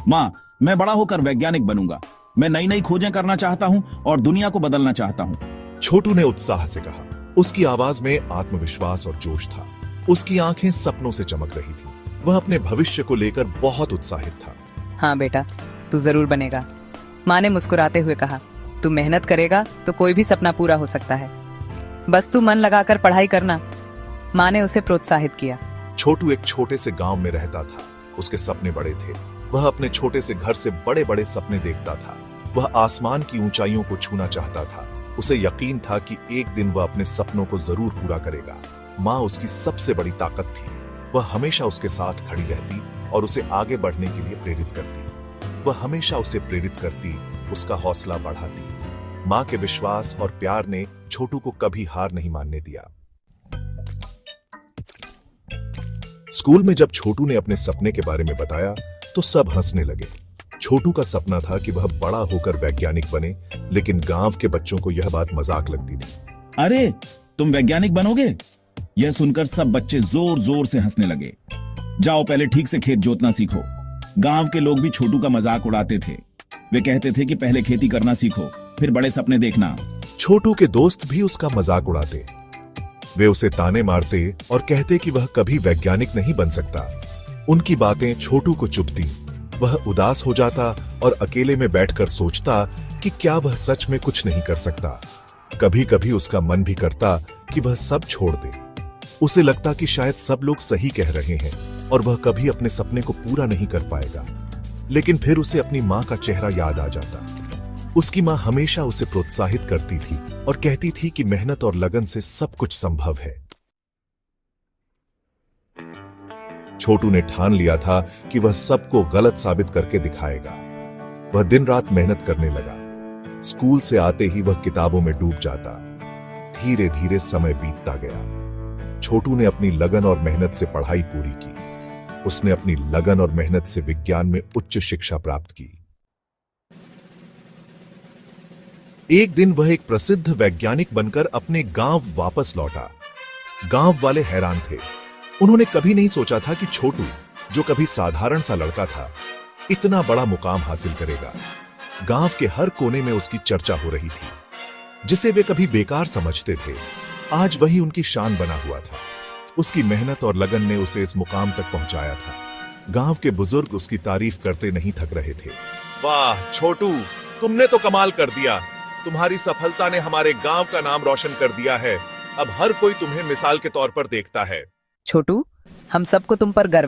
माँ, मैं बड़ा होकर वैज्ञानिक बनूंगा। मैं नई नई खोजें करना चाहता हूँ और दुनिया को बदलना चाहता हूँ। छोटू ने उत्साह से कहा। उसकी आवाज में आत्मविश्वास और जोश था। उसकी आंखें सपनों से चमक रही थी। वह अपने भविष्य को लेकर बहुत उत्साहित था। हाँ बेटा, तू जरूर बनेगा। माँ ने मुस्कुराते हुए कहा। तू मेहनत करेगा तो कोई भी सपना पूरा हो सकता है। बस तू मन लगाकर पढ़ाई करना। माँ ने उसे प्रोत्साहित किया। छोटू एक छोटे से गांव में रहता था। उसके सपने बड़े थे। वह अपने छोटे से घर से बड़े बड़े सपने देखता था। वह आसमान की ऊंचाइयों को छूना चाहता था। उसे यकीन था कि एक दिन वह अपने सपनों को जरूर पूरा करेगा। माँ उसकी सबसे बड़ी ताकत थी। वह हमेशा उसके साथ खड़ी रहती और उसे आगे बढ़ने के लिए प्रेरित करती। वह हमेशा उसे प्रेरित करती, उसका हौसला बढ़ाती। माँ के विश्वास और प्यार ने छोटू को कभी हार नहीं मानने दिया। स्कूल में जब छोटू ने अपने सपने के बारे में बताया तो सब हंसने लगे। छोटू का सपना था कि वह बड़ा होकर वैज्ञानिक बने, लेकिन गांव के बच्चों को यह बात मजाक लगती थी। अरे, तुम वैज्ञानिक बनोगे? यह सुनकर सब बच्चे जोर जोर से हंसने लगे। जाओ पहले ठीक से खेत जोतना सीखो। गांव के लोग भी छोटू का मजाक उड़ाते थे। वे कहते थे कि पहले खेती करना सीखो, फिर बड़े सपने देखना। छोटू के दोस्त भी उसका मजाक उड़ाते। वे उसे ताने मारते और कहते कि वह कभी वैज्ञानिक नहीं बन सकता। उनकी बातें छोटू को चुभती। वह उदास हो जाता और अकेले में बैठकर सोचता कि क्या वह सच में कुछ नहीं कर सकता। कभी कभी उसका मन भी करता कि वह सब छोड़ दे। उसे लगता कि शायद सब लोग सही कह रहे हैं और वह कभी अपने सपने को पूरा नहीं कर पाएगा। लेकिन फिर उसे अपनी माँ का चेहरा याद आ जाता। उसकी माँ हमेशा उसे प्रोत्साहित करती थी और कहती थी कि मेहनत और लगन से सब कुछ संभव है। छोटू ने ठान लिया था कि वह सबको गलत साबित करके दिखाएगा। वह दिन रात मेहनत करने लगा। स्कूल से आते ही वह किताबों में डूब जाता। धीरे धीरे समय बीतता गया। छोटू ने अपनी लगन और मेहनत से पढ़ाई पूरी की। उसने अपनी लगन और मेहनत से विज्ञान में उच्च शिक्षा प्राप्त की। एक दिन वह एक प्रसिद्ध वैज्ञानिक बनकर अपने गांव वापस लौटा। गांव वाले हैरान थे। उन्होंने कभी नहीं सोचा था कि छोटू, जो कभी साधारण सा लड़का था, इतना बड़ा मुकाम हासिल करेगा। गांव के हर कोने में उसकी चर्चा हो रही थी। जिसे वे कभी बेकार समझते थे, आज वही उनकी शान बना हुआ था। उसकी मेहनत और लगन ने उसे इस मुकाम तक पहुंचाया था। गांव के बुजुर्ग उसकी तारीफ करते नहीं थक रहे थे। वाह छोटू, तुमने तो कमाल कर दिया। तुम्हारी सफलता ने हमारे गांव का नाम रोशन कर दिया है। अब हर कोई तुम्हें मिसाल के तौर पर देखता है। छोटू, हम सबको तुम पर गर्व